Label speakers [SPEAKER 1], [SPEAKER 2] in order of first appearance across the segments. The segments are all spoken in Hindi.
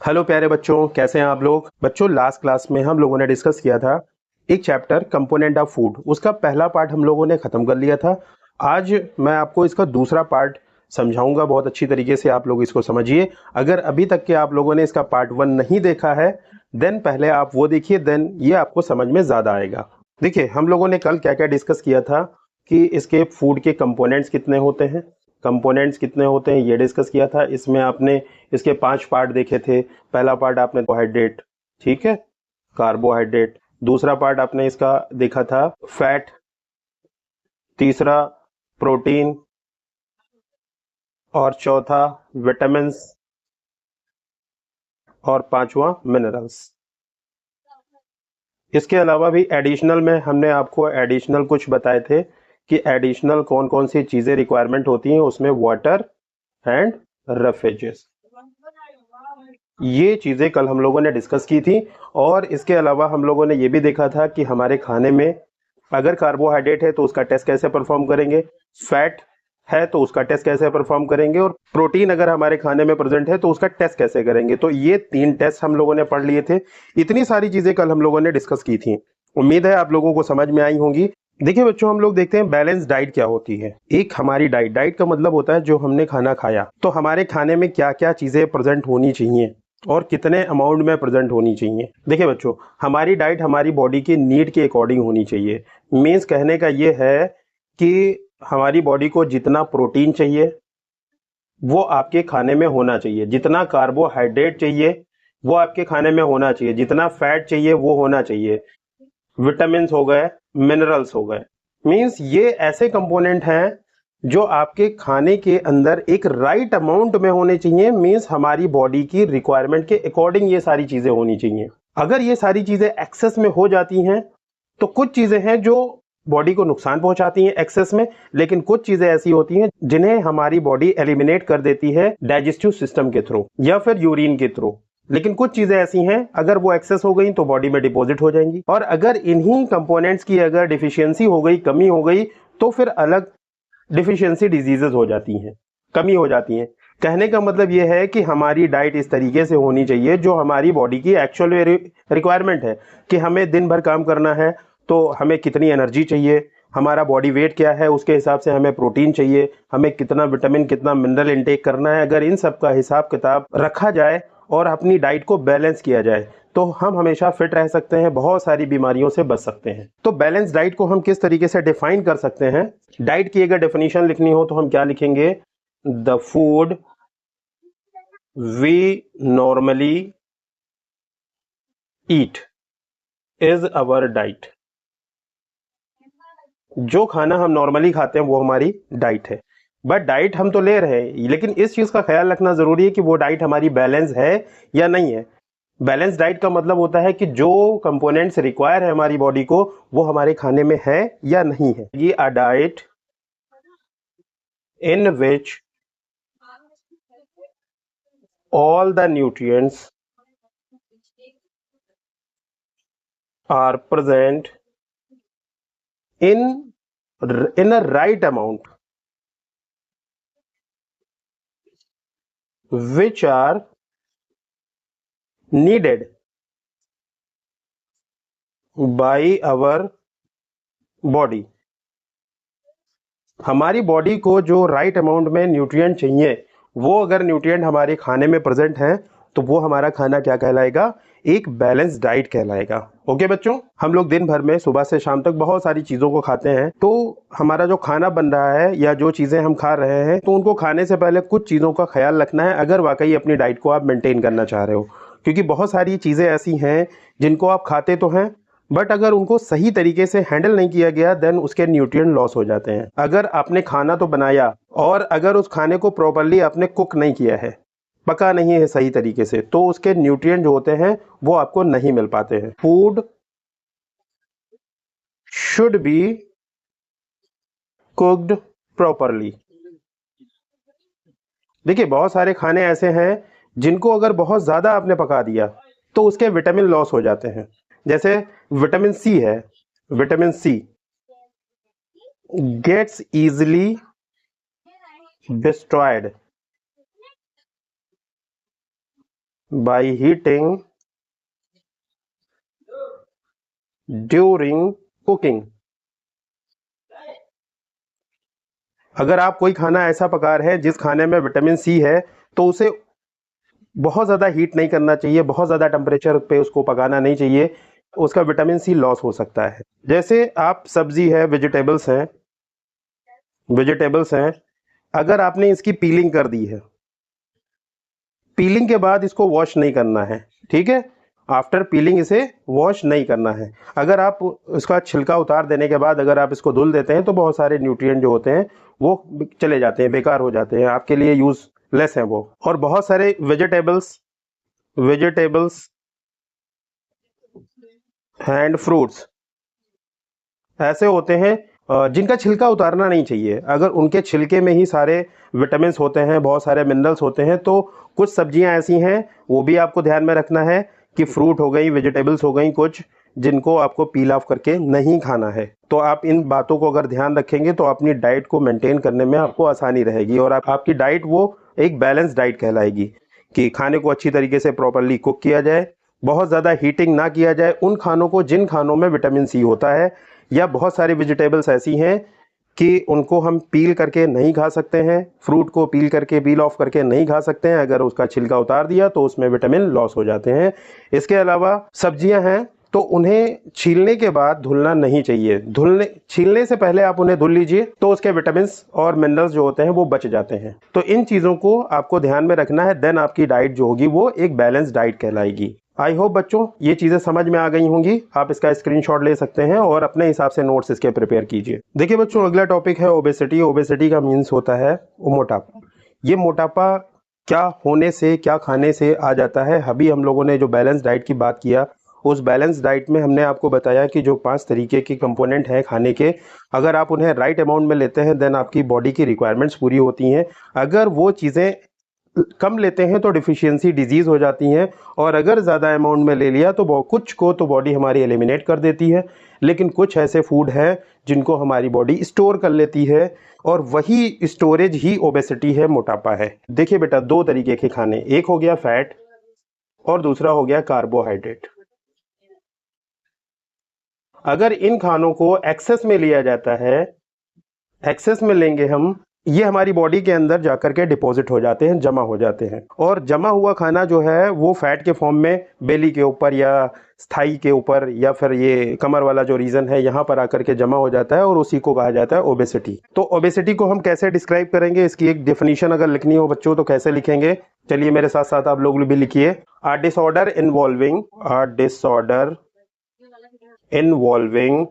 [SPEAKER 1] हेलो प्यारे बच्चों, कैसे हैं आप लोग। बच्चों, लास्ट क्लास में हम लोगों ने डिस्कस किया था एक चैप्टर कंपोनेंट ऑफ फूड। उसका पहला पार्ट हम लोगों ने खत्म कर लिया था। आज मैं आपको इसका दूसरा पार्ट समझाऊंगा। बहुत अच्छी तरीके से आप लोग इसको समझिए। अगर अभी तक के आप लोगों ने इसका पार्ट 1 नहीं देखा है, देन पहले आप वो देखिए, देन ये आपको समझ में ज्यादा आएगा। देखिए, हम लोगों ने कल क्या क्या डिस्कस किया था कि इसके फूड के कंपोनेंट्स कितने होते हैं, कंपोनेंट्स कितने होते हैं, ये डिस्कस किया था। इसमें आपने इसके 5 पार्ट देखे थे। पहला पार्ट आपने कार्बोहाइड्रेट, ठीक है, कार्बोहाइड्रेट। दूसरा पार्ट आपने इसका देखा था फैट। तीसरा प्रोटीन। और चौथा विटामिन्स। और पांचवा मिनरल्स। इसके अलावा भी एडिशनल में हमने आपको एडिशनल कुछ बताए थे कि एडिशनल कौन कौन सी चीजें रिक्वायरमेंट होती हैं। उसमें वाटर एंड रेफ्रिजरेशन, ये चीजें कल हम लोगों ने डिस्कस की थी। और इसके अलावा हम लोगों ने ये भी देखा था कि हमारे खाने में अगर कार्बोहाइड्रेट है तो उसका टेस्ट कैसे परफॉर्म करेंगे, फैट है तो उसका टेस्ट कैसे परफॉर्म करेंगे, और प्रोटीन अगर हमारे खाने में प्रेजेंट है तो उसका टेस्ट कैसे करेंगे। तो ये 3 टेस्ट हम लोगों ने पढ़ लिए थे। इतनी सारी चीजें कल हम लोगों ने डिस्कस की थी। उम्मीद है आप लोगों को समझ में आई होंगी। देखिए बच्चों, हम लोग देखते हैं बैलेंस डाइट क्या होती है। एक हमारी डाइट, डाइट का मतलब होता है जो हमने खाना खाया, तो हमारे खाने में क्या क्या चीजें प्रेजेंट होनी चाहिए और कितने अमाउंट में प्रेजेंट होनी चाहिए। देखिए बच्चों, हमारी डाइट हमारी बॉडी की नीड के अकॉर्डिंग होनी चाहिए। मीन्स कहने का ये है कि हमारी बॉडी को जितना प्रोटीन चाहिए वो आपके खाने में होना चाहिए, जितना कार्बोहाइड्रेट चाहिए वो आपके खाने में होना चाहिए, जितना फैट चाहिए वो होना चाहिए, विटामिन हो गए, मिनरल्स हो गए। मीन्स ये ऐसे कंपोनेंट हैं जो आपके खाने के अंदर एक राइट अमाउंट में होने चाहिए। मीन्स हमारी बॉडी की रिक्वायरमेंट के अकॉर्डिंग ये सारी चीजें होनी चाहिए। अगर ये सारी चीजें एक्सेस में हो जाती हैं तो कुछ चीजें हैं जो बॉडी को नुकसान पहुंचाती हैं एक्सेस में, लेकिन कुछ चीजें ऐसी होती हैं जिन्हें हमारी बॉडी एलिमिनेट कर देती है डाइजेस्टिव सिस्टम के थ्रू या फिर यूरिन के थ्रू। लेकिन कुछ चीजें ऐसी हैं अगर वो एक्सेस हो गई तो बॉडी में डिपॉजिट हो जाएंगी, और अगर इन्हीं कंपोनेंट्स की अगर डिफिशियंसी हो गई, कमी हो गई, तो फिर अलग डिफिशियंसी डिजीजेस हो जाती हैं, कमी हो जाती हैं। कहने का मतलब यह है कि हमारी डाइट इस तरीके से होनी चाहिए जो हमारी बॉडी की एक्चुअल रिक्वायरमेंट है कि हमें दिन भर काम करना है तो हमें कितनी एनर्जी चाहिए, हमारा बॉडी वेट क्या है उसके हिसाब से हमें प्रोटीन चाहिए, हमें कितना विटामिन कितना मिनरल इनटेक करना है। अगर इन सब का हिसाब किताब रखा जाए और अपनी डाइट को बैलेंस किया जाए तो हम हमेशा फिट रह सकते हैं, बहुत सारी बीमारियों से बच सकते हैं। तो बैलेंस डाइट को हम किस तरीके से डिफाइन कर सकते हैं। डाइट की अगर डेफिनेशन लिखनी हो तो हम क्या लिखेंगे, the food we normally eat is our diet. जो खाना हम नॉर्मली खाते हैं वो हमारी डाइट है। बट डाइट हम तो ले रहे हैं, लेकिन इस चीज का ख्याल रखना जरूरी है कि वो डाइट हमारी बैलेंस है या नहीं है। बैलेंस डाइट का मतलब होता है कि जो कंपोनेंट्स रिक्वायर है हमारी बॉडी को वो हमारे खाने में है या नहीं है। ये a diet in which all the nutrients are present in in a right amount, which are needed by our body। हमारी बॉडी को जो राइट अमाउंट में न्यूट्रिएंट चाहिए, वो अगर न्यूट्रिएंट हमारे खाने में प्रेजेंट हैं तो वो हमारा खाना क्या कहलाएगा, एक बैलेंस डाइट कहलाएगा। ओके बच्चों, हम लोग दिन भर में सुबह से शाम तक बहुत सारी चीजों को खाते हैं, तो हमारा जो खाना बन रहा है या जो चीजें हम खा रहे हैं तो उनको खाने से पहले कुछ चीजों का ख्याल रखना है अगर वाकई अपनी डाइट को आप मेंटेन करना चाह रहे हो। क्योंकि बहुत सारी चीजें ऐसी हैं जिनको आप खाते तो हैं, बट अगर उनको सही तरीके से हैंडल नहीं किया गया देन उसके न्यूट्रिएंट लॉस हो जाते हैं। अगर आपने खाना तो बनाया और अगर उस खाने को प्रॉपर्ली आपने कुक नहीं किया है, पका नहीं है सही तरीके से, तो उसके न्यूट्रिएंट जो होते हैं वो आपको नहीं मिल पाते हैं। Food should be cooked properly. देखिए, बहुत सारे खाने ऐसे हैं जिनको अगर बहुत ज्यादा आपने पका दिया तो उसके विटामिन लॉस हो जाते हैं। जैसे विटामिन सी है, vitamin C gets easily destroyed by heating during cooking. अगर आप कोई खाना ऐसा पका रहे हैं जिस खाने में विटामिन सी है, तो उसे बहुत ज़्यादा हीट नहीं करना चाहिए, बहुत ज़्यादा टेम्परेचर पे उसको पकाना नहीं चाहिए, उसका विटामिन सी लॉस हो सकता है। जैसे आप सब्जी है, वेजिटेबल्स हैं, अगर आपने इसकी पीलिंग कर दी है, पीलिंग के बाद इसको वॉश नहीं करना है, ठीक है, आफ्टर पीलिंग इसे वॉश नहीं करना है। अगर आप इसका छिलका उतार देने के बाद अगर आप इसको धुल देते हैं तो बहुत सारे न्यूट्रिएंट जो होते हैं वो चले जाते हैं, बेकार हो जाते हैं, आपके लिए यूजलेस हैं वो। और बहुत सारे वेजिटेबल्स एंड फ्रूट्स ऐसे होते हैं जिनका छिलका उतारना नहीं चाहिए। अगर उनके छिलके में ही सारे विटामिन होते हैं, बहुत सारे मिनरल्स होते हैं, तो कुछ सब्जियां ऐसी हैं, वो भी आपको ध्यान में रखना है कि फ्रूट हो गई, वेजिटेबल्स हो गई कुछ, जिनको आपको पील ऑफ करके नहीं खाना है। तो आप इन बातों को अगर ध्यान रखेंगे तो अपनी डाइट को मेंटेन करने में आपको आसानी रहेगी, और आपकी डाइट वो एक बैलेंस डाइट कहलाएगी कि खाने को अच्छी तरीके से प्रॉपरली कुक किया जाए, बहुत ज़्यादा हीटिंग ना किया जाए उन खानों को जिन खानों में विटामिन सी होता है, या बहुत सारी वेजिटेबल्स ऐसी हैं कि उनको हम पील करके नहीं खा सकते हैं, फ्रूट को पील ऑफ करके नहीं खा सकते हैं, अगर उसका छिलका उतार दिया तो उसमें विटामिन लॉस हो जाते हैं। इसके अलावा सब्जियां हैं तो उन्हें छीलने के बाद धुलना नहीं चाहिए, छीलने से पहले आप उन्हें धुल लीजिए तो उसके विटामिन और मिनरल्स जो होते हैं वो बच जाते हैं। तो इन चीज़ों को आपको ध्यान में रखना है, देन आपकी डाइट जो होगी वो एक बैलेंस डाइट कहलाएगी। आई होप बच्चों ये चीज़ें समझ में आ गई होंगी, आप इसका स्क्रीनशॉट ले सकते हैं और अपने हिसाब से नोट्स इसके प्रिपेयर कीजिए। देखिए बच्चों, अगला टॉपिक है ओबेसिटी। ओबेसिटी का मीन्स होता है वो मोटापा। ये मोटापा क्या होने से, क्या खाने से आ जाता है? अभी हम लोगों ने जो बैलेंस डाइट की बात किया, उस बैलेंस डाइट में हमने आपको बताया कि जो 5 तरीके के कंपोनेंट हैं खाने के, अगर आप उन्हें राइट अमाउंट में लेते हैं देन आपकी बॉडी की रिक्वायरमेंट्स पूरी होती हैं। अगर वो चीज़ें कम लेते हैं तो डिफिशियंसी डिजीज हो जाती हैं, और अगर ज़्यादा अमाउंट में ले लिया तो कुछ को तो बॉडी हमारी एलिमिनेट कर देती है, लेकिन कुछ ऐसे फूड हैं जिनको हमारी बॉडी स्टोर कर लेती है, और वही स्टोरेज ही ओबेसिटी है, मोटापा है। देखिए बेटा, 2 तरीके के खाने, एक हो गया फैट और दूसरा हो गया कार्बोहाइड्रेट। अगर इन खानों को एक्सेस में लिया जाता है, एक्सेस में लेंगे हम, ये हमारी बॉडी के अंदर जाकर के डिपॉजिट हो जाते हैं, जमा हो जाते हैं, और जमा हुआ खाना जो है वो फैट के फॉर्म में बेली के ऊपर या स्थाई के ऊपर या फिर ये कमर वाला जो रीजन है यहाँ पर आकर के जमा हो जाता है, और उसी को कहा जाता है ओबेसिटी। तो ओबेसिटी को हम कैसे डिस्क्राइब करेंगे, इसकी एक डेफिनेशन अगर लिखनी हो बच्चों तो कैसे लिखेंगे? चलिए मेरे साथ साथ आप लोग भी लिखिए। A disorder involving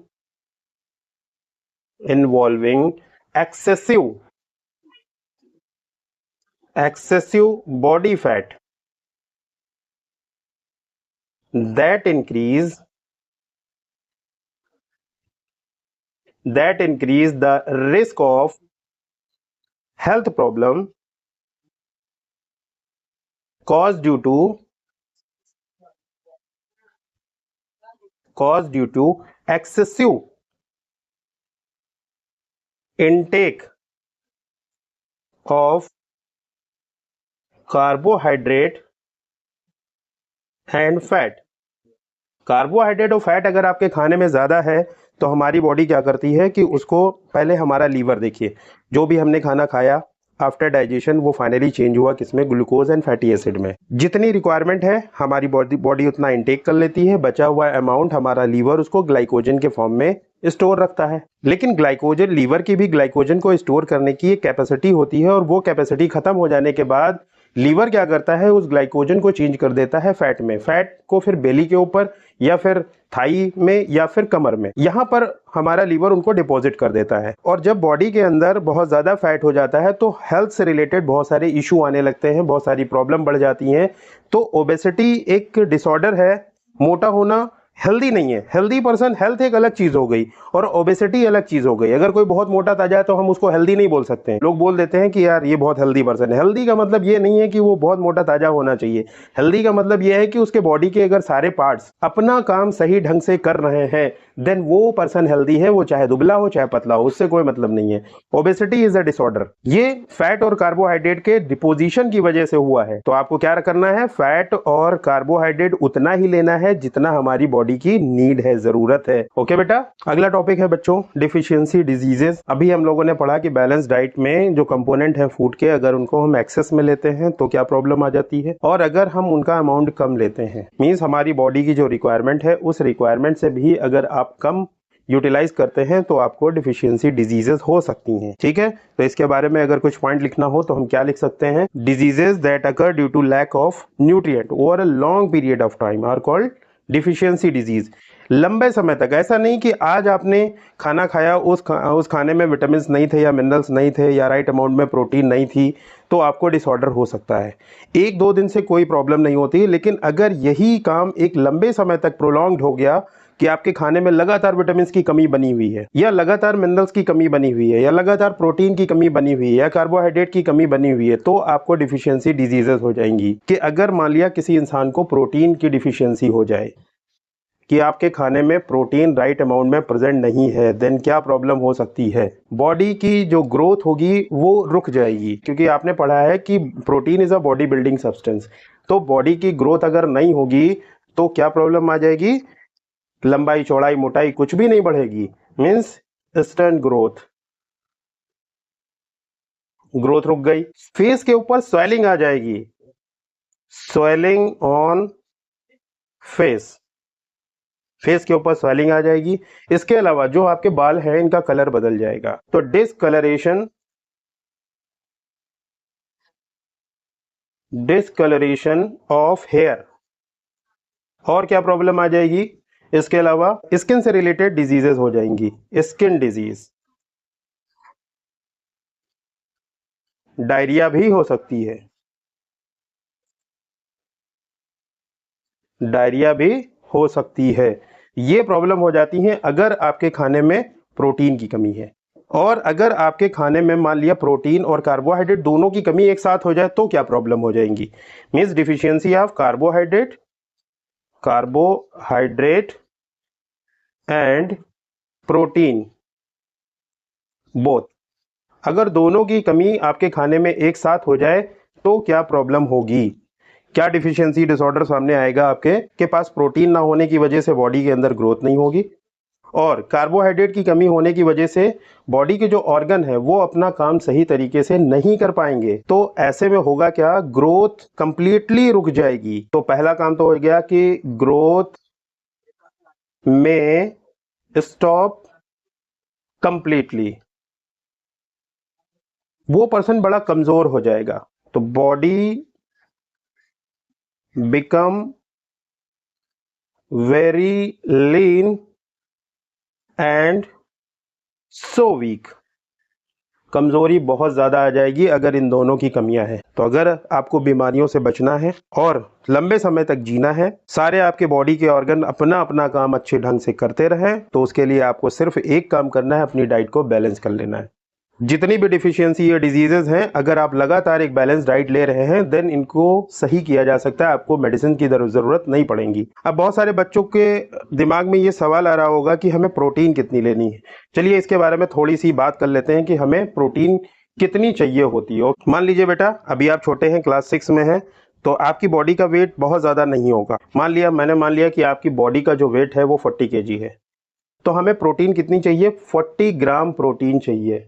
[SPEAKER 1] excessive body fat that increase the risk of health problem caused due to excessive intake of carbohydrate and fat। Carbohydrate और फैट अगर आपके खाने में ज़्यादा है तो हमारी बॉडी क्या करती है कि उसको पहले हमारा लीवर, देखिए जो भी हमने खाना खाया आफ्टर डाइजेशन वो फाइनली चेंज हुआ किसमें? ग्लूकोज एंड फैटी एसिड में। जितनी रिक्वायरमेंट है हमारी बॉडी उतना इंटेक कर लेती है, बचा हुआ अमाउंट हमारा लीवर उसको ग्लाइकोजन के फॉर्म में स्टोर रखता है। लेकिन ग्लाइकोजन, लीवर की भी ग्लाइकोजन को स्टोर करने की एक कैपेसिटी होती है, और वो कैपेसिटी खत्म हो जाने के बाद लीवर क्या करता है, उस ग्लाइकोजन को चेंज कर देता है फैट में। फैट को फिर बेली के ऊपर या फिर थाई में या फिर कमर में, यहाँ पर हमारा लीवर उनको डिपॉजिट कर देता है। और जब बॉडी के अंदर बहुत ज़्यादा फैट हो जाता है तो हेल्थ से रिलेटेड बहुत सारे इशू आने लगते हैं, बहुत सारी प्रॉब्लम बढ़ जाती हैं। तो ओबेसिटी एक डिसऑर्डर है, मोटा होना हेल्दी नहीं है। हेल्दी पर्सन, हेल्थ एक अलग चीज हो गई और ओबेसिटी अलग चीज हो गई। अगर कोई बहुत मोटा ताजा है तो हम उसको हेल्दी नहीं बोल सकते हैं। लोग बोल देते हैं कि यार ये बहुत हेल्दी पर्सन है। हेल्दी का मतलब ये नहीं है कि वो बहुत मोटा ताजा होना चाहिए। हेल्दी का मतलब ये है कि उसके बॉडी के अगर सारे पार्ट्स अपना काम सही ढंग से कर रहे हैं, देन वो पर्सन हेल्दी है, वो चाहे दुबला हो चाहे पतला हो, उससे कोई मतलब नहीं है। ओबेसिटी इज अ डिसऑर्डर, ये फैट और कार्बोहाइड्रेट के डिपोजिशन की वजह से हुआ है। तो आपको क्या करना है, फैट और कार्बोहाइड्रेट उतना ही लेना है जितना हमारी बॉडी की नीड है, जरूरत है। ओके बेटा, अगला टॉपिक है बच्चों डिफिशियंसी डिजीजेस। अभी हम लोगों ने पढ़ा कि बैलेंस डाइट में जो कंपोनेंट है फूड के, अगर उनको हम एक्सेस में लेते हैं तो क्या प्रॉब्लम आ जाती है, और अगर हम उनका अमाउंट कम लेते हैं, मींस हमारी बॉडी की जो रिक्वायरमेंट है उस रिक्वायरमेंट से भी अगर आप कम यूटिलाइज करते हैं तो आपको डिफिशियंसी डिजीजेस हो सकती हैं। ठीक है, तो इसके बारे में अगर कुछ पॉइंट लिखना हो तो हम क्या लिख सकते हैं, diseases that occur due to lack of nutrient over a long period of time are called deficiency disease. लंबे समय तक, ऐसा नहीं कि आज आपने खाना खाया, उस खाने में विटामिन नहीं थे या मिनरल्स नहीं थे या राइट अमाउंट में प्रोटीन नहीं थी तो आपको डिसऑर्डर हो सकता है। एक दो दिन से कोई प्रॉब्लम नहीं होती, लेकिन अगर यही काम एक लंबे समय तक प्रोलॉन्ग्ड हो गया कि आपके खाने में लगातार विटामिन की कमी बनी हुई है या लगातार मिनरल्स की कमी बनी हुई है या लगातार प्रोटीन की कमी बनी हुई है या कार्बोहाइड्रेट की कमी बनी हुई है, तो आपको डिफिशियंसी डिजीजेस हो जाएंगी। कि अगर मान लिया किसी इंसान को प्रोटीन की डिफिशियंसी हो जाए, कि आपके खाने में प्रोटीन राइट अमाउंट में प्रेजेंट नहीं है, देन क्या प्रॉब्लम हो सकती है, बॉडी की जो ग्रोथ होगी वो रुक जाएगी। क्योंकि आपने पढ़ा है कि protein is a body building substance, तो बॉडी की ग्रोथ अगर नहीं होगी तो क्या प्रॉब्लम आ जाएगी, लंबाई चौड़ाई मोटाई कुछ भी नहीं बढ़ेगी, मीन्स इंस्टेंट ग्रोथ, ग्रोथ रुक गई। फेस के ऊपर स्वेलिंग आ जाएगी, स्वेलिंग ऑन फेस, फेस के ऊपर स्वेलिंग आ जाएगी। इसके अलावा जो आपके बाल हैं इनका कलर बदल जाएगा, तो डिसकलरेशन ऑफ हेयर। और क्या प्रॉब्लम आ जाएगी, इसके अलावा स्किन से रिलेटेड डिजीजेस हो जाएंगी, स्किन डिजीज, डायरिया भी हो सकती है, डायरिया भी हो सकती है। ये प्रॉब्लम हो जाती है अगर आपके खाने में प्रोटीन की कमी है। और अगर आपके खाने में मान लिया प्रोटीन और कार्बोहाइड्रेट दोनों की कमी एक साथ हो जाए तो क्या प्रॉब्लम हो जाएंगी, means deficiency of carbohydrate and protein both. अगर दोनों की कमी आपके खाने में एक साथ हो जाए तो क्या प्रॉब्लम होगी, क्या डिफिशियंसी डिसऑर्डर सामने आएगा, आपके के पास प्रोटीन ना होने की वजह से बॉडी के अंदर ग्रोथ नहीं होगी, और कार्बोहाइड्रेट की कमी होने की वजह से बॉडी के जो ऑर्गन है वो अपना काम सही तरीके से नहीं कर पाएंगे। तो ऐसे में होगा क्या, ग्रोथ कंप्लीटली रुक जाएगी। तो पहला काम तो हो गया कि ग्रोथ में स्टॉप कंप्लीटली, वो पर्सन बड़ा कमजोर हो जाएगा। तो body become very lean and so weak, कमजोरी बहुत ज्यादा आ जाएगी अगर इन दोनों की कमियां हैं। तो अगर आपको बीमारियों से बचना है और लंबे समय तक जीना है, सारे आपके बॉडी के ऑर्गन अपना अपना काम अच्छे ढंग से करते रहें, तो उसके लिए आपको सिर्फ एक काम करना है, अपनी डाइट को बैलेंस कर लेना है। जितनी भी डिफिशियंसी या डिजीजेज हैं, अगर आप लगातार एक बैलेंस डाइट ले रहे हैं देन इनको सही किया जा सकता है, आपको मेडिसिन की जरूरत नहीं पड़ेगी। अब बहुत सारे बच्चों के दिमाग में ये सवाल आ रहा होगा कि हमें प्रोटीन कितनी लेनी है। चलिए इसके बारे में थोड़ी सी बात कर लेते हैं कि हमें प्रोटीन कितनी चाहिए होती है। मान लीजिए बेटा अभी आप छोटे हैं, क्लास 6 में हैं, तो आपकी बॉडी का वेट बहुत ज्यादा नहीं होगा। मैंने मान लिया कि आपकी बॉडी का जो वेट है वो 40 kg है, तो हमें प्रोटीन कितनी चाहिए, 40 ग्राम प्रोटीन चाहिए,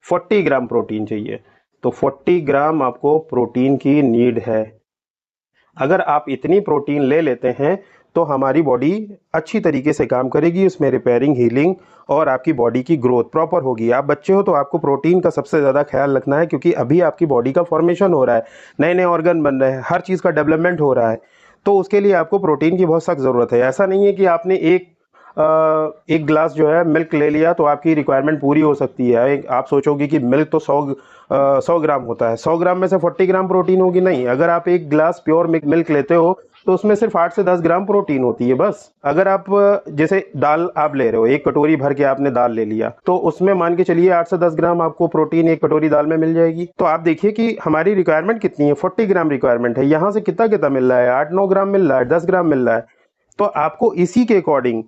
[SPEAKER 1] 40 ग्राम प्रोटीन चाहिए। तो 40 ग्राम आपको प्रोटीन की नीड है। अगर आप इतनी प्रोटीन ले लेते हैं तो हमारी बॉडी अच्छी तरीके से काम करेगी, उसमें रिपेयरिंग, हीलिंग और आपकी बॉडी की ग्रोथ प्रॉपर होगी। आप बच्चे हो तो आपको प्रोटीन का सबसे ज़्यादा ख्याल रखना है, क्योंकि अभी आपकी बॉडी का फॉर्मेशन हो रहा है, नए नए ऑर्गन बन रहे हैं, हर चीज़ का डेवलपमेंट हो रहा है, तो उसके लिए आपको प्रोटीन की बहुत सख्त ज़रूरत है। ऐसा नहीं है कि आपने एक गिलास जो है मिल्क ले लिया तो आपकी रिक्वायरमेंट पूरी हो सकती है। आप सोचोगे कि मिल्क तो 100 ग्राम होता है, 100 ग्राम में से 40 ग्राम प्रोटीन होगी, नहीं। अगर आप एक गिलास प्योर मिल्क लेते हो तो उसमें सिर्फ 8 से 10 ग्राम प्रोटीन होती है बस। अगर आप जैसे दाल आप ले रहे हो, एक कटोरी भर के आपने दाल ले लिया, तो उसमें मान के चलिए 8 से 10 ग्राम आपको प्रोटीन एक कटोरी दाल में मिल जाएगी। तो आप देखिए कि हमारी रिक्वायरमेंट कितनी है, 40 ग्राम रिक्वायरमेंट है, यहाँ से कितना कितना मिल रहा है, 8-9 ग्राम मिल रहा है, 10 ग्राम मिल रहा है। तो आपको इसी के अकॉर्डिंग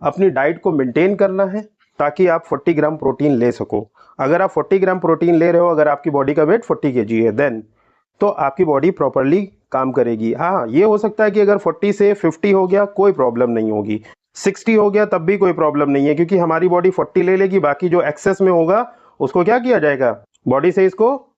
[SPEAKER 1] अपनी डाइट को मेंटेन करना है ताकि आप 40 ग्राम प्रोटीन ले सको। अगर आप 40 ग्राम प्रोटीन ले रहे हो, अगर आपकी बॉडी का वेट 40 kg है, देन तो आपकी बॉडी प्रॉपरली काम करेगी। हाँ, ये हो सकता है कि अगर 40 से 50 हो गया कोई प्रॉब्लम नहीं होगी, 60 हो गया तब भी कोई प्रॉब्लम नहीं है, क्योंकि हमारी बॉडी 40 ले लेगी, बाकी जो एक्सेस में होगा उसको क्या किया जाएगा, बॉडी से इसको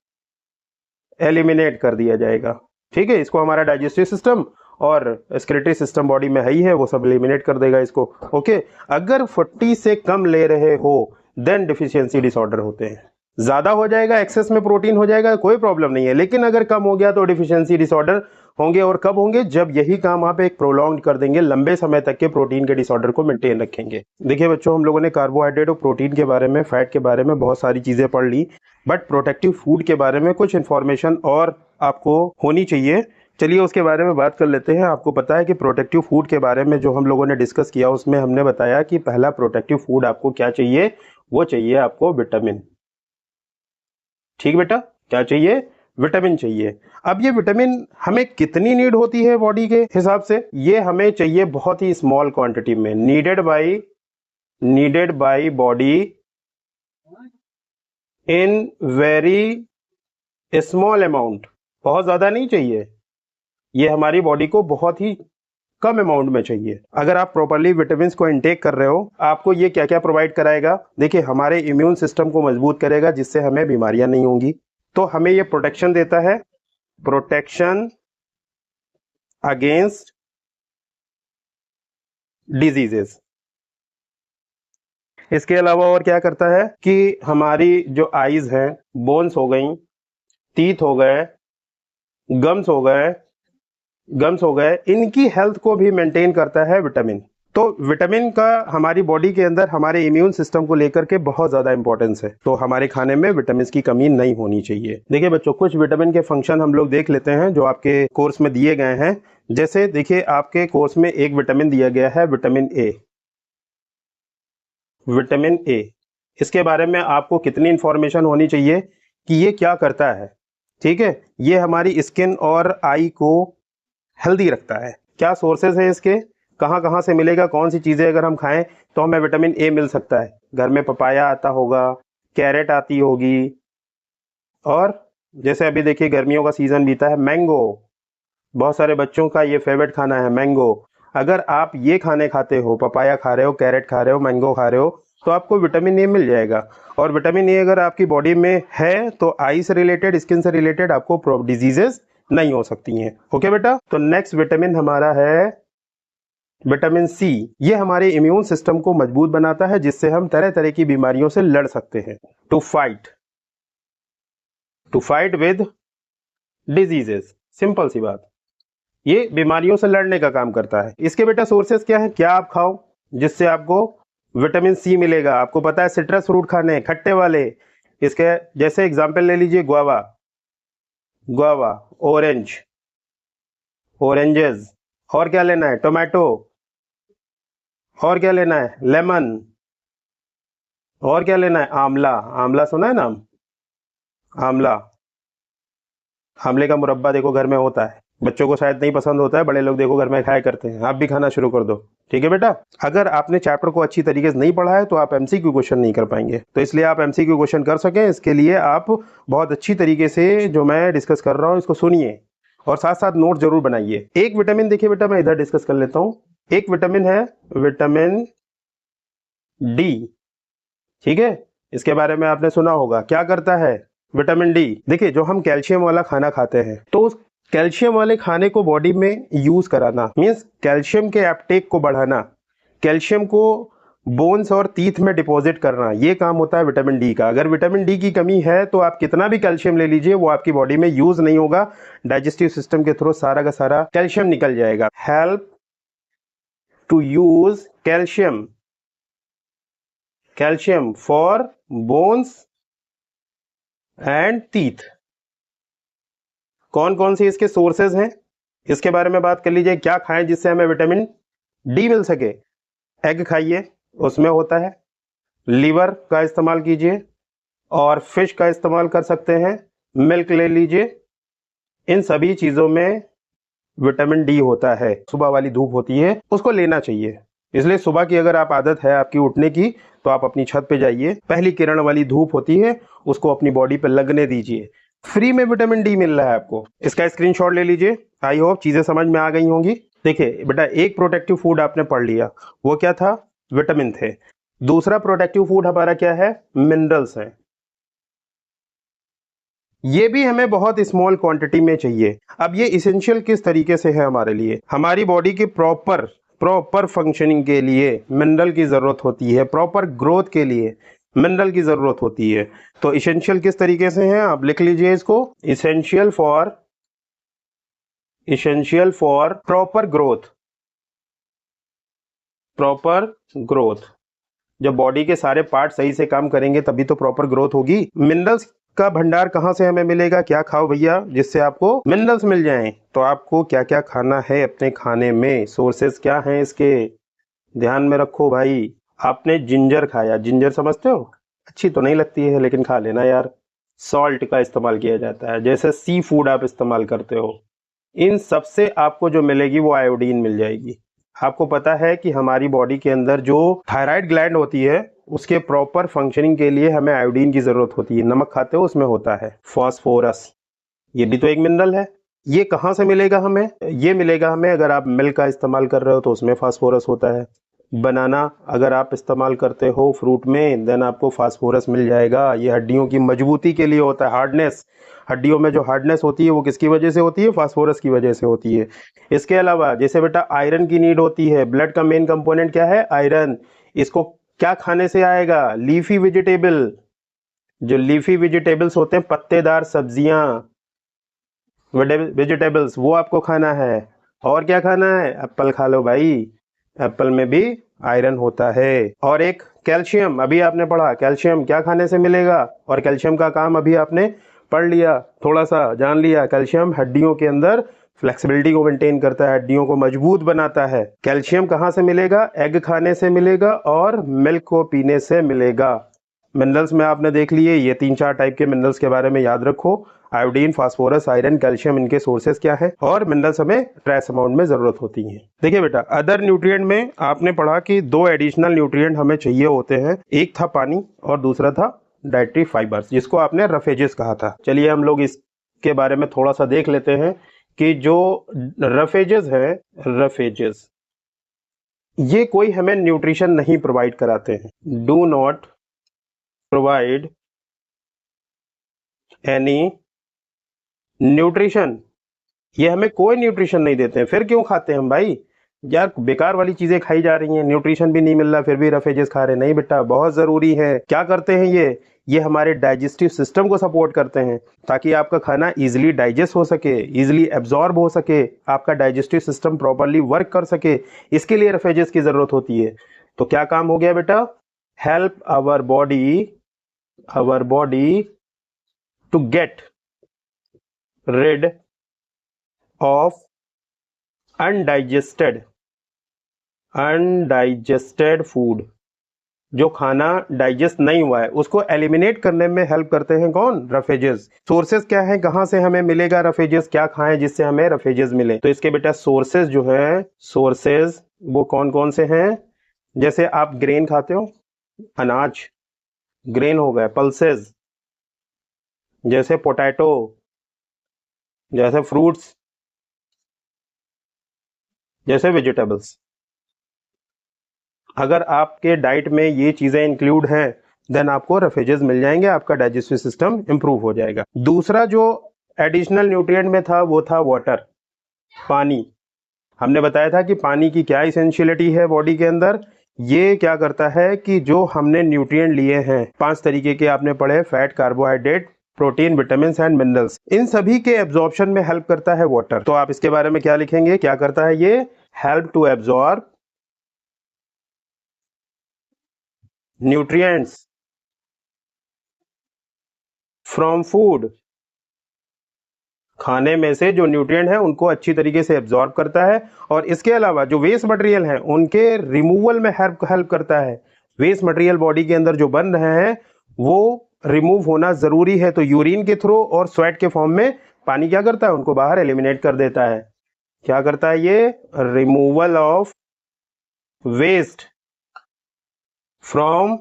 [SPEAKER 1] एलिमिनेट कर दिया जाएगा। ठीक है, इसको हमारा डाइजेस्टिव सिस्टम और एक्सक्रीटरी सिस्टम बॉडी में है ही है, वो सब एलिमिनेट कर देगा इसको। ओके, अगर 40 से कम ले रहे हो देन डिफिशियंसी डिसऑर्डर होते हैं। ज्यादा हो जाएगा, एक्सेस में प्रोटीन हो जाएगा, कोई प्रॉब्लम नहीं है, लेकिन अगर कम हो गया तो डिफिशियंसी डिसऑर्डर होंगे। और कब होंगे, जब यही काम आप एक प्रोलॉन्ग कर देंगे, लंबे समय तक के प्रोटीन के डिसऑर्डर को मेंटेन रखेंगे। देखिए बच्चों, हम लोगों ने कार्बोहाइड्रेट और प्रोटीन के बारे में, फैट के बारे में बहुत सारी चीजें पढ़ ली, बट प्रोटेक्टिव फूड के बारे में कुछ इंफॉर्मेशन और आपको होनी चाहिए। चलिए उसके बारे में बात कर लेते हैं। आपको पता है कि प्रोटेक्टिव फूड के बारे में जो हम लोगों ने डिस्कस किया, उसमें हमने बताया कि पहला प्रोटेक्टिव फूड आपको क्या चाहिए, वो चाहिए आपको विटामिन। ठीक बेटा, क्या चाहिए, विटामिन चाहिए। अब ये विटामिन हमें कितनी नीड होती है बॉडी के हिसाब से, ये हमें चाहिए बहुत ही स्मॉल क्वांटिटी में, needed by body in very small amount. बहुत ज्यादा नहीं चाहिए, ये हमारी बॉडी को बहुत ही कम अमाउंट में चाहिए। अगर आप प्रॉपर्ली विटामिन को इनटेक कर रहे हो, आपको ये क्या क्या प्रोवाइड कराएगा, देखिए हमारे इम्यून सिस्टम को मजबूत करेगा, जिससे हमें बीमारियां नहीं होंगी। तो हमें ये प्रोटेक्शन देता है, प्रोटेक्शन अगेंस्ट डिजीजेस। इसके अलावा और क्या करता है कि हमारी जो आईज हैं, बोन्स हो गई, टीथ हो गए, गम्स हो गए, इनकी हेल्थ को भी मेंटेन करता है विटामिन। तो विटामिन का हमारी बॉडी के अंदर हमारे इम्यून सिस्टम को लेकर के बहुत ज्यादा इंपॉर्टेंस है, तो हमारे खाने में विटामिन की कमी नहीं होनी चाहिए। देखिए बच्चों, कुछ विटामिन के फंक्शन हम लोग देख लेते हैं जो आपके कोर्स में दिए गए हैं। जैसे देखिए, आपके कोर्स में एक विटामिन दिया गया है, विटामिन ए। इसके बारे में आपको कितनी इंफॉर्मेशन होनी चाहिए कि ये क्या करता है। ठीक है, ये हमारी स्किन और आई को हेल्दी रखता है। क्या सोर्सेज है इसके, कहाँ कहाँ से मिलेगा, कौन सी चीजें अगर हम खाएं तो हमें विटामिन ए मिल सकता है। घर में पपाया आता होगा, कैरेट आती होगी, और जैसे अभी देखिए गर्मियों का सीजन बीता है, मैंगो, बहुत सारे बच्चों का ये फेवरेट खाना है मैंगो। अगर आप ये खाने खाते हो, पपाया खा रहे हो, कैरेट खा रहे हो, मैंगो खा रहे हो, तो आपको विटामिन ए मिल जाएगा। और विटामिन ए अगर आपकी बॉडी में है तो आई से रिलेटेड, स्किन से रिलेटेड आपको डिजीजेस नहीं हो सकती हैं। ओके बेटा, तो नेक्स्ट विटामिन हमारा है विटामिन सी। ये हमारे इम्यून सिस्टम को मजबूत बनाता है, जिससे हम तरह तरह की बीमारियों से लड़ सकते हैं। To fight with diseases, simple सी बात, ये बीमारियों से लड़ने का काम करता है। इसके बेटा सोर्सेस क्या है, क्या आप खाओ जिससे आपको विटामिन सी मिलेगा। आपको पता है सिट्रस फ्रूट खाने, खट्टे वाले, इसके जैसे एग्जांपल ले लीजिए, गुआवा, ऑरेंजेस, और क्या लेना है, टोमेटो, और क्या लेना है, लेमन, और क्या लेना है, आंवला सुना है नाम, आंवले का मुरब्बा देखो घर में होता है, बच्चों को शायद नहीं पसंद होता है, बड़े लोग देखो घर में खाया करते हैं, आप भी खाना शुरू कर दो। ठीक है बेटा, अगर आपने चैप्टर को अच्छी तरीके से नहीं पढ़ा है तो आप एमसीक्यू क्वेश्चन नहीं कर पाएंगे, तो इसलिए आप एमसीक्यू क्वेश्चन कर सकें, इसके लिए आप बहुत अच्छी तरीके से जो मैं डिस्कस कर रहा हूँ इसको सुनिए और साथ साथ नोट जरूर बनाइए। एक विटामिन देखिए बेटा, मैं इधर डिस्कस कर लेता हूँ। एक विटामिन है विटामिन डी। ठीक है, इसके बारे में आपने सुना होगा, क्या करता है विटामिन डी। देखिए, जो हम कैल्शियम वाला खाना खाते हैं, तो उस कैल्शियम वाले खाने को बॉडी में यूज कराना, मींस कैल्शियम के अपटेक को बढ़ाना, कैल्शियम को बोन्स और टीथ में डिपॉजिट करना, ये काम होता है विटामिन डी का। अगर विटामिन डी की कमी है तो आप कितना भी कैल्शियम ले लीजिए, वो आपकी बॉडी में यूज नहीं होगा, डाइजेस्टिव सिस्टम के थ्रू सारा का सारा कैल्शियम निकल जाएगा। Help to use calcium for bones and teeth. कौन कौन से इसके सोर्सेज हैं, इसके बारे में बात कर लीजिए। क्या खाएं जिससे हमें विटामिन डी मिल सके, एग खाइए, उसमें होता है। लीवर का इस्तेमाल कीजिए, और फिश का इस्तेमाल कर सकते हैं, मिल्क ले लीजिए, इन सभी चीजों में विटामिन डी होता है। सुबह वाली धूप होती है, उसको लेना चाहिए। इसलिए सुबह की अगर आप आदत है आपकी उठने की, तो आप अपनी छत पे जाइए, पहली किरण वाली धूप होती है उसको अपनी बॉडी पे लगने दीजिए। फ्री में विटामिन डी मिल रहा है आपको। इसका स्क्रीनशॉट ले लीजिए। आई होप चीजें समझ में आ गई होंगी। देखिए बेटा, एक प्रोटेक्टिव फूड आपने पढ़ लिया, वो क्या था? विटामिन थे। दूसरा प्रोटेक्टिव फूड हमारा क्या है? मिनरल्स है। ये भी हमें बहुत स्मॉल क्वांटिटी में चाहिए। अब ये इसेंशियल किस तरीके से है हमारे लिए? हमारी बॉडी के प्रॉपर प्रॉपर फंक्शनिंग के लिए मिनरल की जरूरत होती है, प्रॉपर ग्रोथ के लिए मिनरल की जरूरत होती है। तो इसेंशियल किस तरीके से है आप लिख लीजिए इसको। Essential for proper growth. Proper growth, जब बॉडी के सारे पार्ट सही से काम करेंगे तभी तो प्रॉपर ग्रोथ होगी। मिनरल्स का भंडार कहाँ से हमें मिलेगा? क्या खाओ भैया जिससे आपको मिनरल्स मिल जाएं? तो आपको क्या क्या खाना है अपने खाने में, सोर्सेस क्या हैं इसके, ध्यान में रखो भाई। आपने जिंजर खाया, जिंजर समझते हो? अच्छी तो नहीं लगती है लेकिन खा लेना यार। सॉल्ट का इस्तेमाल किया जाता है, जैसे सी फूड आप इस्तेमाल करते हो, इन सबसे आपको जो मिलेगी वो आयोडीन मिल जाएगी। आपको पता है कि हमारी बॉडी के अंदर जो थायराइड ग्लैंड होती है उसके प्रॉपर फंक्शनिंग के लिए हमें आयोडीन की जरूरत होती है। नमक खाते हो उसमें होता है फास्फोरस, ये भी तो एक मिनरल है। ये कहाँ से मिलेगा हमें? ये मिलेगा हमें अगर आप मिल्क का इस्तेमाल कर रहे हो तो उसमें फास्फोरस होता है। बनाना अगर आप इस्तेमाल करते हो फ्रूट में, देन आपको फास्फोरस मिल जाएगा। ये हड्डियों की मजबूती के लिए होता है, हार्डनेस। हड्डियों में जो हार्डनेस होती है वो किसकी वजह से होती है? फास्फोरस की वजह से होती है। इसके अलावा जैसे बेटा आयरन की नीड होती है, ब्लड का मेन कंपोनेंट क्या है? आयरन। इसको क्या खाने से आएगा? Leafy vegetable. जो लीफी वेजिटेबल्स होते हैं, पत्तेदार सब्जियां, वेजिटेबल्स, वो आपको खाना है। और क्या खाना है? एप्पल खा लो भाई, एप्पल में भी आयरन होता है। और एक कैल्शियम, अभी आपने पढ़ा कैल्शियम क्या खाने से मिलेगा, और कैल्शियम का काम अभी आपने पढ़ लिया, थोड़ा सा जान लिया। कैल्शियम हड्डियों के अंदर फ्लेक्सिबिलिटी को मेंटेन करता है, हड्डियों को मजबूत बनाता है। कैल्शियम कहाँ से मिलेगा? एग खाने से मिलेगा और मिल्क को पीने से मिलेगा। मिनरल्स में आपने देख लिए, ये 3-4 टाइप के मिनरल्स के बारे में याद रखो। आयोडीन, फास्फोरस, आयरन, कैल्शियम, इनके सोर्सेस क्या है, और मिनरल्स हमें ट्रेस अमाउंट में जरूरत होती है। देखिए बेटा, अदर न्यूट्रिएंट में आपने पढ़ा कि 2 एडिशनल न्यूट्रिएंट हमें चाहिए होते हैं, एक था पानी और दूसरा था डाइटरी फाइबर्स, जिसको आपने रफेजेस कहा था। चलिए हम लोग इसके बारे में थोड़ा सा देख लेते हैं कि जो रफेजेस है, रफेजेस ये कोई हमें न्यूट्रिशन नहीं प्रोवाइड कराते हैं। Do not provide any nutrition, ये हमें कोई न्यूट्रिशन नहीं देते हैं। फिर क्यों खाते हैं हम भाई? यार बेकार वाली चीजें खाई जा रही हैं, न्यूट्रिशन भी नहीं मिल रहा, फिर भी रफेजेस खा रहे हैं। नहीं बेटा, बहुत जरूरी है। क्या करते हैं ये हमारे डाइजेस्टिव सिस्टम को सपोर्ट करते हैं, ताकि आपका खाना इजिली डाइजेस्ट हो सके, इजिली एब्जॉर्ब हो सके, आपका डाइजेस्टिव सिस्टम प्रॉपरली वर्क कर सके, इसके लिए रफेजेस की जरूरत होती है। तो क्या काम हो गया बेटा? Help our body to get rid of undigested food. जो खाना डाइजेस्ट नहीं हुआ है उसको एलिमिनेट करने में हेल्प करते हैं कौन? रफेजेस। सोर्सेज क्या है, कहां से हमें मिलेगा रफेजेस, क्या खाएं जिससे हमें रफेजेस मिले? तो इसके बेटा सोर्सेज जो है, सोर्सेज वो कौन कौन से हैं? जैसे आप ग्रेन खाते हो, अनाज ग्रेन हो गए। पल्सेस जैसे पोटैटो, जैसे फ्रूट्स, जैसे वेजिटेबल्स। अगर आपके डाइट में ये चीजें इंक्लूड हैं, देन आपको रफेजेस मिल जाएंगे, आपका डाइजेस्टिव सिस्टम इंप्रूव हो जाएगा। दूसरा जो एडिशनल न्यूट्रिएंट में था वो था वाटर, पानी। हमने बताया था कि पानी की क्या इसेंशियलिटी है बॉडी के अंदर। ये क्या करता है कि जो हमने न्यूट्रिएंट लिए हैं, 5 तरीके के आपने पढ़े, fat, carbohydrate, protein, vitamin and minerals, इन सभी के एब्जॉर्प्शन में हेल्प करता है वाटर। तो आप इसके बारे में क्या लिखेंगे? क्या करता है ये? Help to absorb nutrients from food. खाने में से जो न्यूट्रिएंट है उनको अच्छी तरीके से एब्जॉर्ब करता है, और इसके अलावा जो वेस्ट मटेरियल है उनके रिमूवल में हेल्प करता है। वेस्ट मटेरियल बॉडी के अंदर जो बन रहे हैं वो रिमूव होना जरूरी है, तो यूरिन के थ्रू और स्वेट के फॉर्म में पानी क्या करता है? उनको बाहर एलिमिनेट कर देता है। क्या करता है ये? Removal of waste from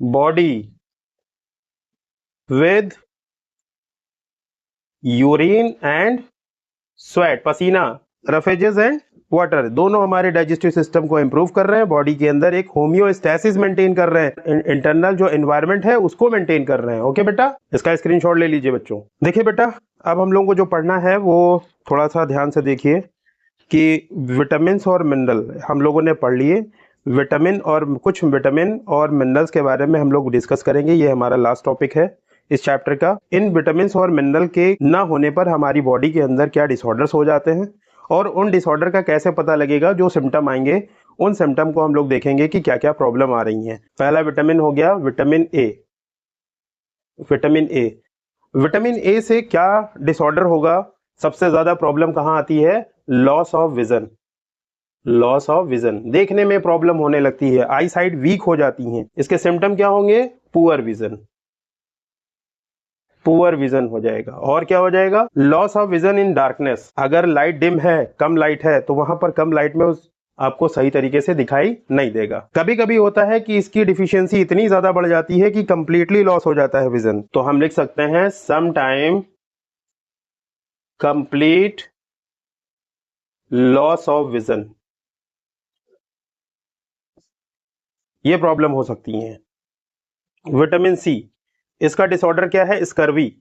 [SPEAKER 1] body with urine and sweat, पसीना, रफेजेस एंड वाटर, दोनों हमारे डाइजेस्टिव सिस्टम को इंप्रूव कर रहे हैं, बॉडी के अंदर एक होम्योस्टैसिस मेंटेन कर रहे हैं, इंटरनल जो एनवायरनमेंट है उसको मेंटेन कर रहे हैं। ओके बेटा, इसका स्क्रीनशॉट ले लीजिए बच्चों। देखिए बेटा, अब हम लोगों को जो पढ़ना है वो थोड़ा सा ध्यान से देखिए कि विटामिन और मिनरल हम लोगों ने पढ़ लिए। कुछ विटामिन और मिनरल्स के बारे में हम लोग डिस्कस करेंगे, ये हमारा लास्ट टॉपिक है इस चैप्टर का। इन विटामिन और मिनरल के ना होने पर हमारी बॉडी के अंदर क्या डिसऑर्डर्स हो जाते हैं और उन डिसऑर्डर का कैसे पता लगेगा, जो सिम्टम आएंगे उन सिम्टम को हम लोग देखेंगे कि क्या क्या प्रॉब्लम आ रही है। पहला विटामिन हो गया विटामिन ए। विटामिन ए से क्या डिसऑर्डर होगा, सबसे ज्यादा प्रॉब्लम कहाँ आती है, लॉस ऑफ विजन, देखने में प्रॉब्लम होने लगती है, आई साइट वीक हो जाती है। इसके सिम्टम क्या होंगे, पुअर विजन हो जाएगा। और क्या हो जाएगा, loss of vision in darkness, अगर लाइट डिम है, कम लाइट है, तो वहां पर कम लाइट में आपको सही तरीके से दिखाई नहीं देगा। कभी कभी होता है कि इसकी डिफिशियंसी इतनी ज्यादा बढ़ जाती है कि कंप्लीटली लॉस हो जाता है विजन, तो हम लिख सकते हैं some time complete loss of vision, ये प्रॉब्लम हो सकती है। विटामिन सी, इसका डिसऑर्डर क्या है, स्कर्वी।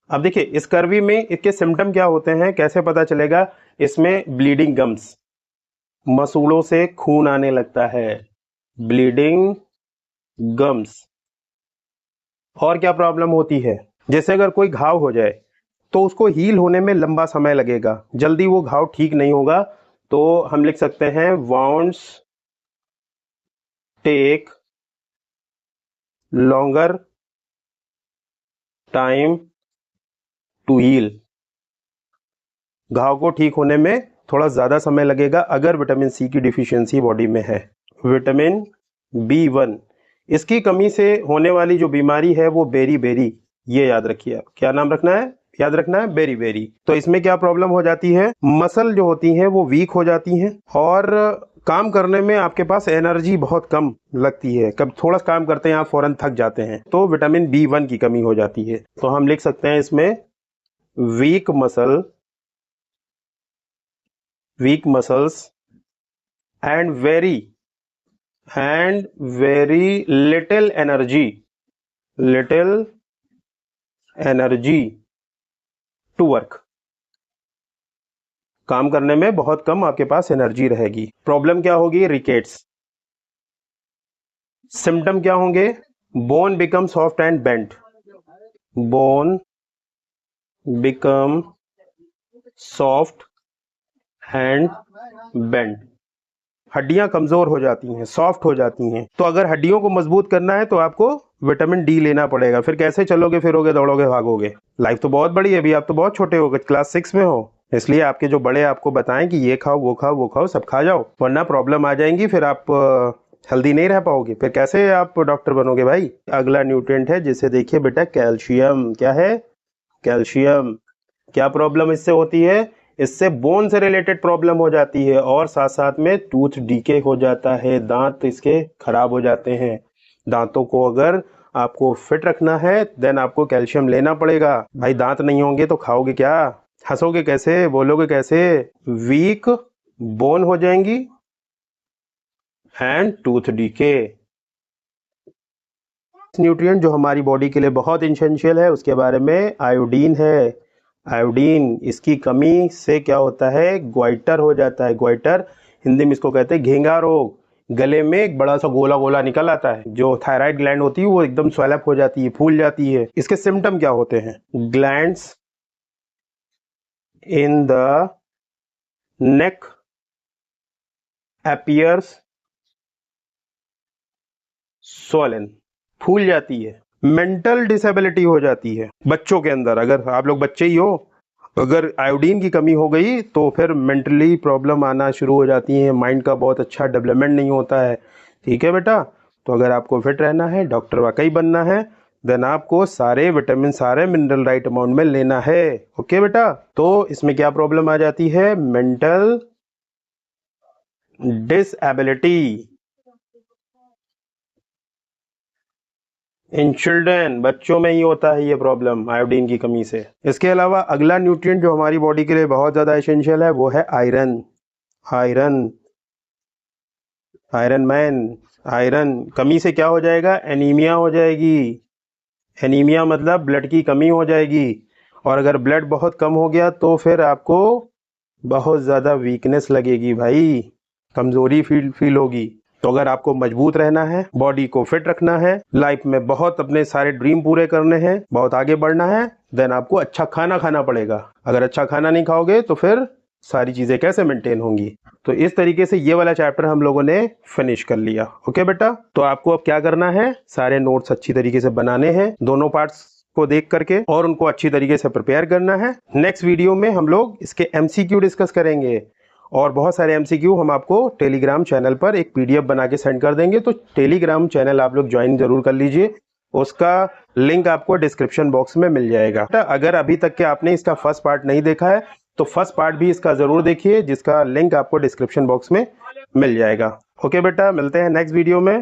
[SPEAKER 1] अब देखिए स्कर्वी में इसके सिम्टम क्या होते हैं, कैसे पता चलेगा, इसमें ब्लीडिंग गम्स, मसूड़ों से खून आने लगता है, ब्लीडिंग गम्स। और क्या प्रॉब्लम होती है, जैसे अगर कोई घाव हो जाए तो उसको हील होने में लंबा समय लगेगा, जल्दी वो घाव ठीक नहीं होगा, तो हम लिख सकते हैं wounds take longer time to heal, घाव को ठीक होने में थोड़ा ज्यादा समय लगेगा अगर विटामिन सी की डिफिशियंसी बॉडी में है। विटामिन B1, इसकी कमी से होने वाली जो बीमारी है वो बेरी, ये याद रखिए, क्या नाम रखना है, याद रखना है बेरी। तो इसमें क्या प्रॉब्लम हो जाती है, मसल जो होती हैं वो वीक हो जाती हैं और काम करने में आपके पास एनर्जी बहुत कम लगती है, कब थोड़ा काम करते हैं आप फौरन थक जाते हैं, तो विटामिन B1 की कमी हो जाती है। तो हम लिख सकते हैं इसमें weak muscles and very little energy to work, काम करने में बहुत कम आपके पास एनर्जी रहेगी। प्रॉब्लम क्या होगी, रिकेट्स। सिम्टम क्या होंगे, bone become soft and bent, bone become soft and bent, हड्डियां कमजोर हो जाती हैं, सॉफ्ट हो जाती हैं। तो अगर हड्डियों को मजबूत करना है तो आपको विटामिन डी लेना पड़ेगा, फिर कैसे चलोगे फिरोगे दौड़ोगे भागोगे, लाइफ तो बहुत बड़ी है, अभी आप तो बहुत छोटे हो, क्लास 6 में हो, इसलिए आपके जो बड़े आपको बताएं कि ये खाओ वो खाओ सब खा जाओ, वरना प्रॉब्लम आ जाएंगी, फिर आप हेल्दी नहीं रह पाओगे, फिर कैसे आप डॉक्टर बनोगे भाई। अगला न्यूट्रिएंट है जिसे देखिए बेटा, कैल्शियम। क्या है, कैल्शियम। क्या प्रॉब्लम इससे होती है, इससे बोन से रिलेटेड प्रॉब्लम हो जाती है और साथ साथ में टूथ डीके हो जाता है, दांत इसके खराब हो जाते हैं। दांतों को अगर आपको फिट रखना है देन आपको कैल्शियम लेना पड़ेगा भाई, दांत नहीं होंगे तो खाओगे क्या, हंसोगे कैसे, बोलोगे कैसे, वीक बोन हो जाएंगी एंड टूथ डीके। न्यूट्रिएंट जो हमारी बॉडी के लिए बहुत इंसेंशियल है उसके बारे में आयोडीन है। आयोडीन, इसकी कमी से क्या होता है, ग्वाइटर हो जाता है, ग्वाइटर हिंदी में इसको कहते हैं घेंगा रोग, गले में एक बड़ा सा गोला गोला निकल आता है, जो थायराइड ग्लैंड होती है वो एकदम स्वेलअप हो जाती है, फूल जाती है। इसके सिम्टम क्या होते हैं, glands in the neck appears swollen, फूल जाती है। मेंटल डिसेबिलिटी हो जाती है बच्चों के अंदर, अगर आप लोग बच्चे ही हो, अगर आयोडीन की कमी हो गई तो फिर मेंटली प्रॉब्लम आना शुरू हो जाती है, माइंड का बहुत अच्छा डेवलपमेंट नहीं होता है। ठीक है बेटा, तो अगर आपको फिट रहना है, डॉक्टर वाकई बनना है, देन आपको सारे विटामिन सारे मिनरल राइट अमाउंट में लेना है। ओके बेटा, तो इसमें क्या प्रॉब्लम आ जाती है, मेंटल डिसएबिलिटी इन चिल्ड्रन, बच्चों में ही होता है ये प्रॉब्लम आयोडीन की कमी से। इसके अलावा अगला न्यूट्रिएंट जो हमारी बॉडी के लिए बहुत ज्यादा एसेंशियल है वो है iron. Iron, iron man, iron कमी से क्या हो जाएगा, एनीमिया हो जाएगी। एनीमिया मतलब ब्लड की कमी हो जाएगी, और अगर ब्लड बहुत कम हो गया तो फिर आपको बहुत ज्यादा वीकनेस लगेगी भाई, कमजोरी फील होगी। तो अगर आपको मजबूत रहना है, बॉडी को फिट रखना है, लाइफ में बहुत अपने सारे ड्रीम पूरे करने हैं, बहुत आगे बढ़ना है, देन आपको अच्छा खाना खाना पड़ेगा। अगर अच्छा खाना नहीं खाओगे तो फिर सारी चीजें कैसे मेंटेन होंगी। तो इस तरीके से ये वाला चैप्टर हम लोगों ने फिनिश कर लिया। ओके बेटा, तो आपको अब क्या करना है, सारे नोट्स अच्छी तरीके से बनाने हैं, दोनों पार्ट्स को देख करके, और उनको अच्छी तरीके से प्रिपेयर करना है। नेक्स्ट वीडियो में हम लोग इसके एमसीक्यू डिस्कस करेंगे, और बहुत सारे एमसीक्यू हम आपको टेलीग्राम चैनल पर एक पीडीएफ बना के सेंड कर देंगे। तो टेलीग्राम चैनल आप लोग ज्वाइन जरूर कर लीजिए, उसका लिंक आपको डिस्क्रिप्शन बॉक्स में मिल जाएगा। अगर अभी तक के आपने इसका फर्स्ट पार्ट नहीं देखा है तो फर्स्ट पार्ट भी इसका जरूर देखिए, जिसका लिंक आपको डिस्क्रिप्शन बॉक्स में मिल जाएगा। ओके बेटा, मिलते हैं नेक्स्ट वीडियो में।